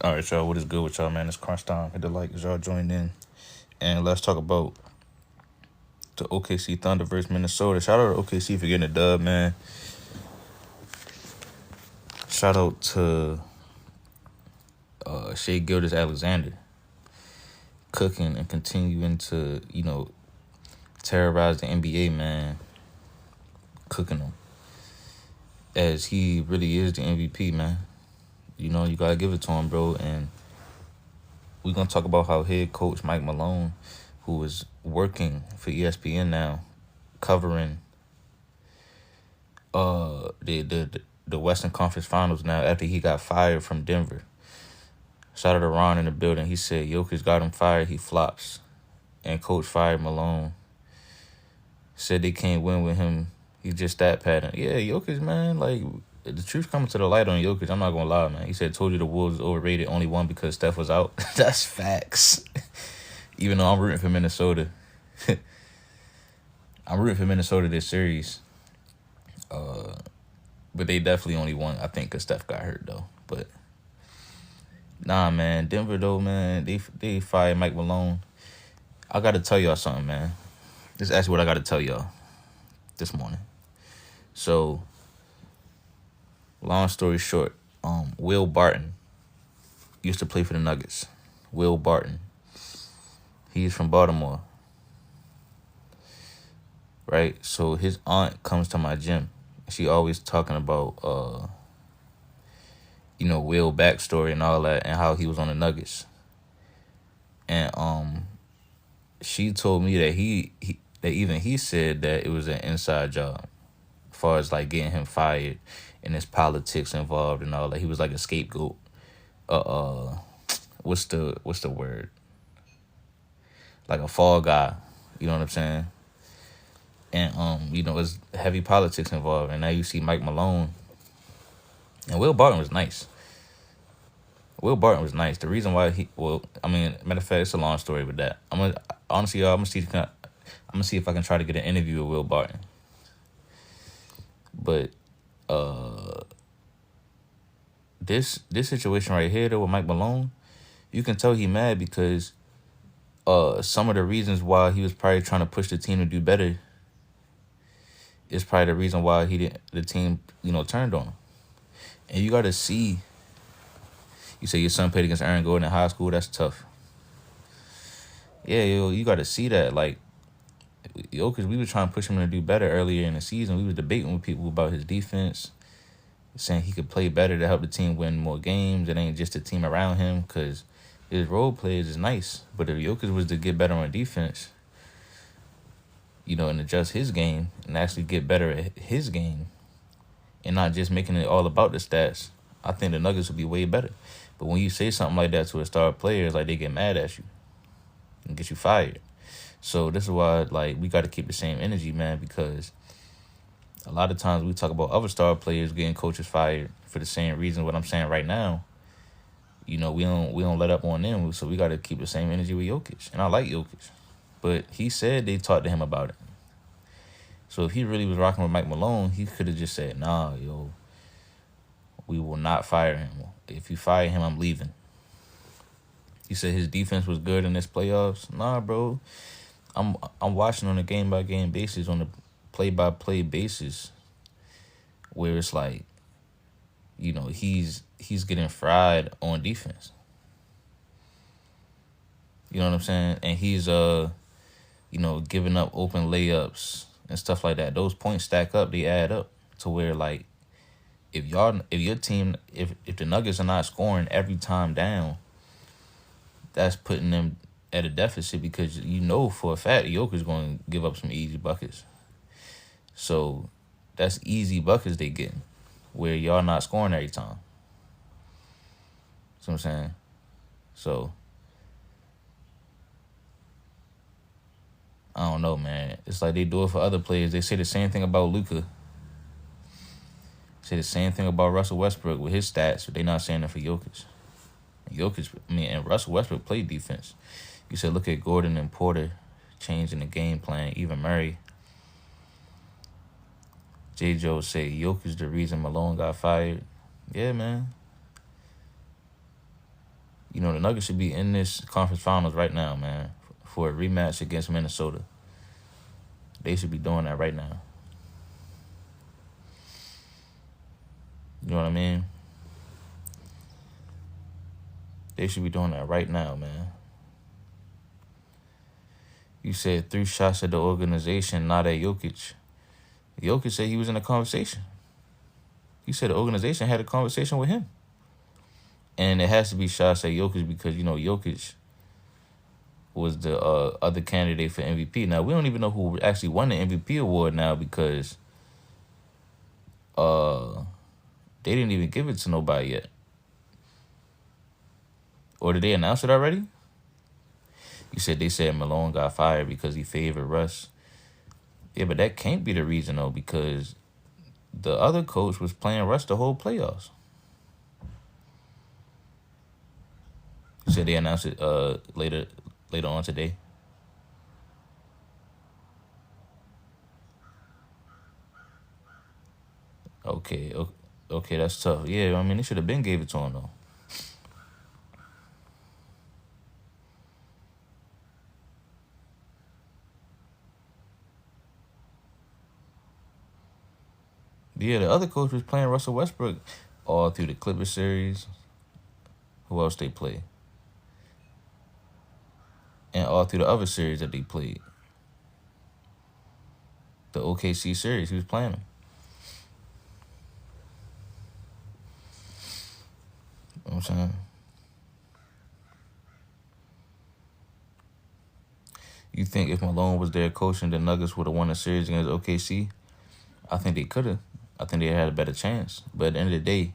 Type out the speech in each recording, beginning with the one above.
All right, y'all. What is good with y'all, man? It's crunch time. Hit the like as y'all joined in, and let's talk about the OKC Thunder versus Minnesota. Shout out to OKC for getting a dub, man. Shout out to Shea Gilgeous-Alexander cooking and continuing to terrorize the NBA, man. Cooking them as he really is the MVP, man. You gotta give it to him, bro. And we're gonna talk about how head coach Mike Malone, who is working for ESPN now, covering the Western Conference Finals now after he got fired from Denver. Shout out to Ron in the building. He said Jokic got him fired, he flops. And coach fired Malone. Said they can't win with him. He's just that pattern. Yeah, Jokic, man, like, the truth coming to the light on Jokic, I'm not gonna lie, man. He said, told you the Wolves was overrated, only won because Steph was out. That's facts. Even though I'm rooting for Minnesota. I'm rooting for Minnesota this series. But they definitely only won, I think, because Steph got hurt, though. But, nah, man. Denver, though, man, they fired Mike Malone. I got to tell y'all something, man. This is actually what I got to tell y'all this morning. So, long story short, Will Barton used to play for the Nuggets. Will Barton. He's from Baltimore. Right? So his aunt comes to my gym. She always talking about, Will backstory and all that and how he was on the Nuggets. And she told me that even he said that it was an inside job as far as like getting him fired and his politics involved and all that. He was like a scapegoat. What's the word? Like a fall guy. You know what I'm saying? And there's heavy politics involved. And now you see Mike Malone. And Will Barton was nice. The reason why matter of fact, it's a long story with that. I'm gonna see if I can try to get an interview with Will Barton. But this situation right here though with Mike Malone, you can tell he mad because some of the reasons why he was probably trying to push the team to do better is probably the reason why the team turned on him. And you gotta see. You say your son played against Aaron Gordon in high school. That's tough. Yeah, you got to see that. Like, because we were trying to push him to do better earlier in the season. We was debating with people about his defense, saying he could play better to help the team win more games. It ain't just the team around him, because his role players is nice. But if Jokic was to get better on defense, and adjust his game and actually get better at his game and not just making it all about the stats, I think the Nuggets would be way better. But when you say something like that to a star player, it's like they get mad at you and get you fired. So this is why, like, we got to keep the same energy, man, because a lot of times we talk about other star players getting coaches fired for the same reason. What I'm saying right now, we don't let up on them. So we got to keep the same energy with Jokic. And I like Jokic. But he said they talked to him about it. So if he really was rocking with Mike Malone, he could have just said, nah, we will not fire him. If you fire him, I'm leaving. He said his defense was good in this playoffs. Nah, bro. I'm watching on a game-by-game basis, on a play-by-play basis, where it's like, he's getting fried on defense. You know what I'm saying? And he's giving up open layups and stuff like that. Those points stack up, they add up to where, like, if your team, if the Nuggets are not scoring every time down, that's putting them at a deficit, because for a fact Jokic going to give up some easy buckets. So that's easy buckets they getting where y'all not scoring every time. See what I'm saying? So I don't know, man. It's like they do it for other players. They say the same thing about Luka. Say the same thing about Russell Westbrook with his stats, but they not saying that for Jokic. And Russell Westbrook played defense. You said look at Gordon and Porter changing the game plan. Even Murray. J. Joe say Jokic the reason Malone got fired. Yeah, man. the Nuggets should be in this conference finals right now, man, for a rematch against Minnesota. They should be doing that right now. You know what I mean? They should be doing that right now, man. You said 3 shots at the organization, not at Jokic. Jokic said he was in a conversation. He said the organization had a conversation with him. And it has to be shots at Jokic because, Jokic was the other candidate for MVP. Now, we don't even know who actually won the MVP award now because they didn't even give it to nobody yet. Or did they announce it already? You said they said Malone got fired because he favored Russ. Yeah, but that can't be the reason, though, because the other coach was playing Russ the whole playoffs. You said they announced it later on today. Okay, that's tough. Yeah, I mean, they should have been gave it to him, though. Yeah, the other coach was playing Russell Westbrook all through the Clippers series. Who else they play? And all through the other series that they played. The OKC series, he was playing them. You know what I'm saying? You think if Malone was there coaching, the Nuggets would have won the series against OKC? I think they could have. I think they had a better chance. But at the end of the day,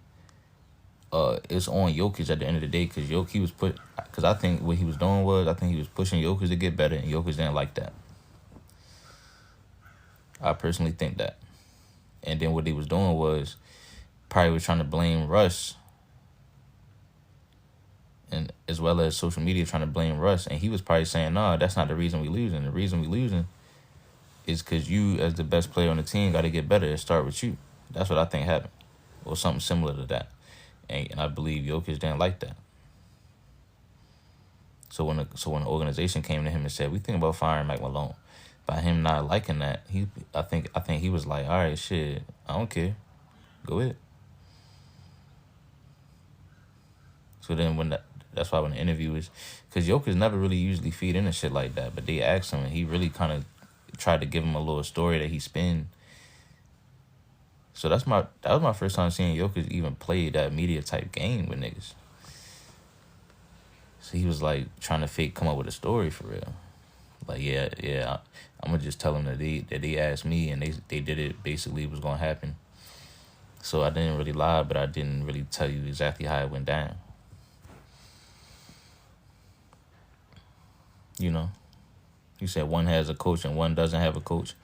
it's on Jokic at the end of the day because he was because I think what he was doing was I think he was pushing Jokic to get better, and Jokic didn't like that. I personally think that. And then what he was doing was probably was trying to blame Russ, and as well as social media trying to blame Russ, and he was probably saying, "Nah, that's not the reason we losing. The reason we losing is because you, as the best player on the team, got to get better. It start with you." That's what I think happened, or something similar to that. And I believe Jokic didn't like that. So when the organization came to him and said, "We think about firing Mike Malone," by him not liking that, I think he was like, "All right, shit, I don't care, go ahead." So then that's why when the interview is, because Jokic never really usually feed into shit like that, but they asked him and he really kind of tried to give him a little story that he spin. So that was my first time seeing Jokic even play that media type game with niggas. So he was like trying to come up with a story for real. Like, yeah, I'm gonna just tell them that they asked me and they did it. Basically, it was gonna happen. So I didn't really lie, but I didn't really tell you exactly how it went down. You said one has a coach and one doesn't have a coach.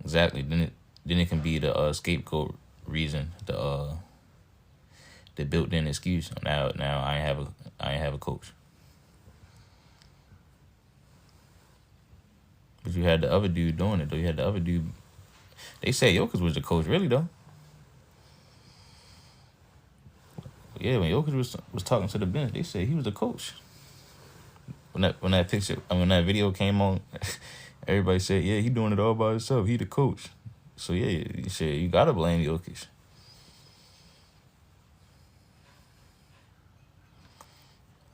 Exactly. Then it can be the scapegoat reason, the built-in excuse. Now I ain't have a coach. But you had the other dude doing it though. You had the other dude. They said Jokic was the coach, really though. Yeah, when Jokic was talking to the bench, they said he was the coach. When that video came on, everybody said, "Yeah, he doing it all by himself. He the coach." So yeah, you gotta blame Jokic.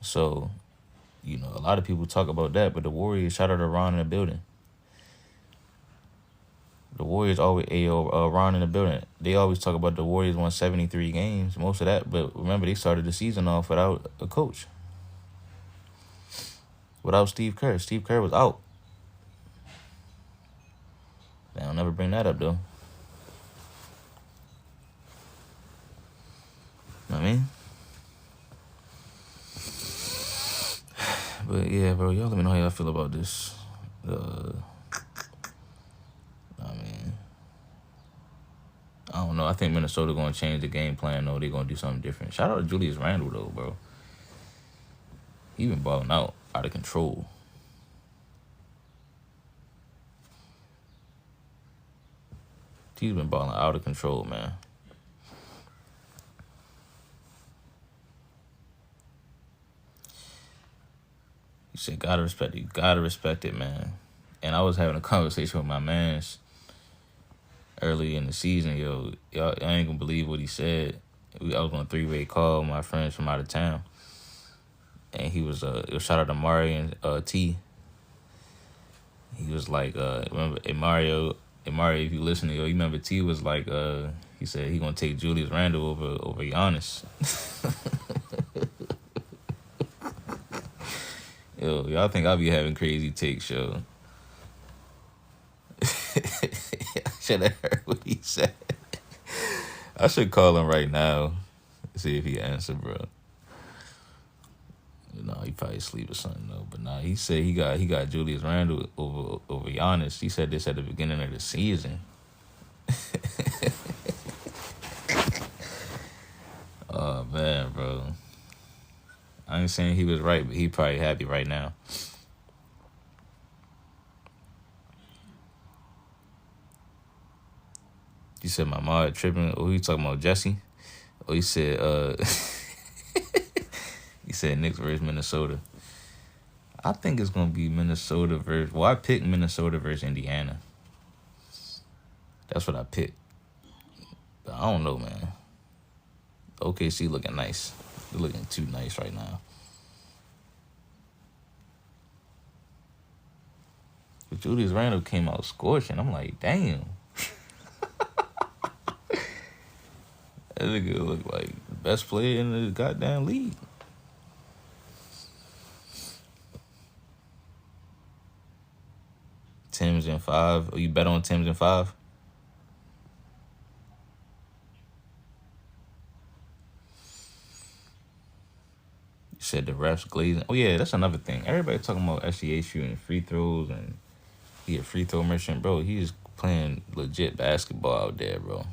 So, a lot of people talk about that, but the Warriors shout out to Ron in the building. The Warriors always Ron in the building. They always talk about the Warriors won 73 games, most of that. But remember, they started the season off without a coach. Without Steve Kerr. Steve Kerr was out. They'll never bring that up, though. You know what I mean? But yeah, bro, y'all let me know how y'all feel about this. I don't know. I think Minnesota going to change the game plan, though. They're going to do something different. Shout out to Julius Randle, though, bro. He been balling out of control. He's been balling out of control, man. He said, gotta respect it. You gotta respect it, man. And I was having a conversation with my mans early in the season, yo. Y'all ain't gonna believe what he said. I was on a three-way call with my friends from out of town. And he was, it was shout out to Mari and T. He was like, remember, Mario, if you listen to yo, you remember T was like, he said he gonna take Julius Randle over Giannis. Yo, y'all think I be having crazy takes, yo. I should have heard what he said. I should call him right now, see if he answer, bro. No, he probably asleep or something though. But nah, he said he got Julius Randle over Giannis. He said this at the beginning of the season. Oh man, bro. I ain't saying he was right, but he probably happy right now. You said my mom tripping. Oh, he talking about Jesse? Oh, he said he said Knicks versus Minnesota. I think it's gonna be Minnesota versus. Well, I picked Minnesota versus Indiana. That's what I picked. But I don't know, man. OKC looking nice. They're looking too nice right now. But Julius Randle came out scorching. I'm like, damn. That nigga look like the best player in the goddamn league. Tims in 5. Oh, you bet on Tims in 5? You said the refs glazing. Oh yeah, that's another thing. Everybody talking about SGA shooting free throws and he a free throw merchant, bro. He's playing legit basketball out there, bro.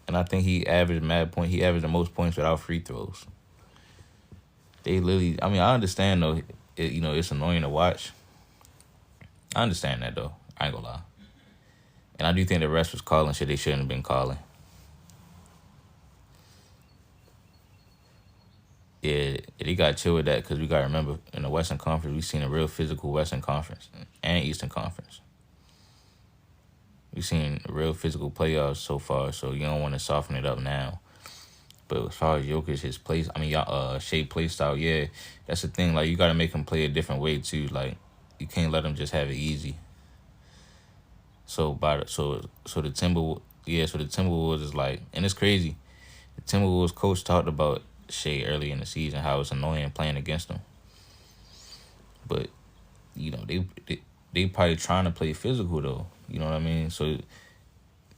And I think he averaged He averaged the most points without free throws. They literally. I mean, I understand though. It's annoying to watch. I understand that though. I ain't gonna lie. And I do think the refs was calling shit they shouldn't have been calling. Yeah, they got chill with that because we got to remember in the Western Conference, we've seen a real physical Western Conference and Eastern Conference. We've seen real physical playoffs so far, so you don't want to soften it up now. But as far as Jokic, his play, Shea play style, yeah, that's the thing. Like, you got to make him play a different way, too. Like, you can't let him just have it easy. So the Timberwolves is like, and it's crazy. The Timberwolves coach talked about Shea early in the season, how it's annoying playing against him. But, they probably trying to play physical, though. You know what I mean? So,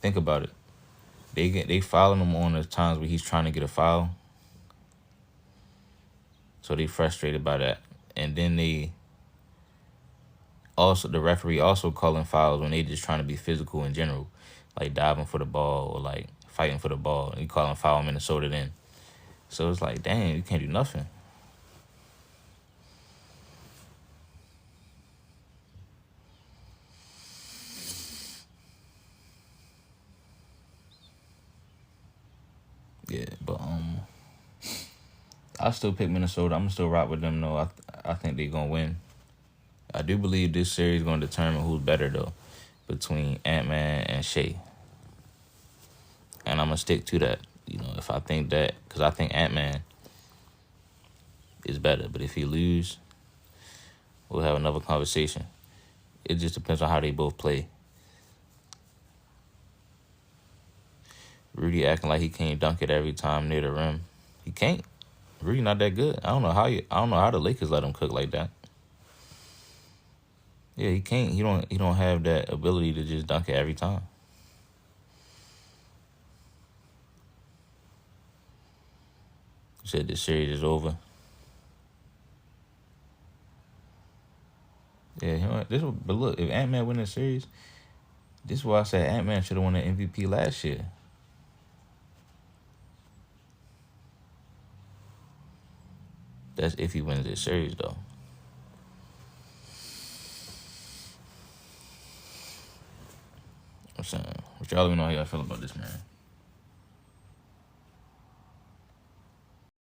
think about it. They fouling him on the times where he's trying to get a foul. So they frustrated by that. And then the referee also calling fouls when they just trying to be physical in general. Like diving for the ball or like fighting for the ball. And he calling foul in Minnesota then. So it's like, dang, you can't do nothing. Yeah, but I still pick Minnesota. I'm gonna still rock with them though. I think they're gonna win. I do believe this series is gonna determine who's better though, between Ant-Man and Shea. And I'm gonna stick to that. If I think that, because I think Ant-Man is better. But if he lose, we'll have another conversation. It just depends on how they both play. Rudy acting like he can't dunk it every time near the rim. He can't. Rudy not that good. I don't know how the Lakers let him cook like that. Yeah, he can't. He don't have that ability to just dunk it every time. You said this series is over. Yeah, but look, if Ant-Man win the series, this is why I said Ant-Man should have won the MVP last year. That's if he wins this series, though. I'm saying, what y'all let me know how y'all feel about this, man.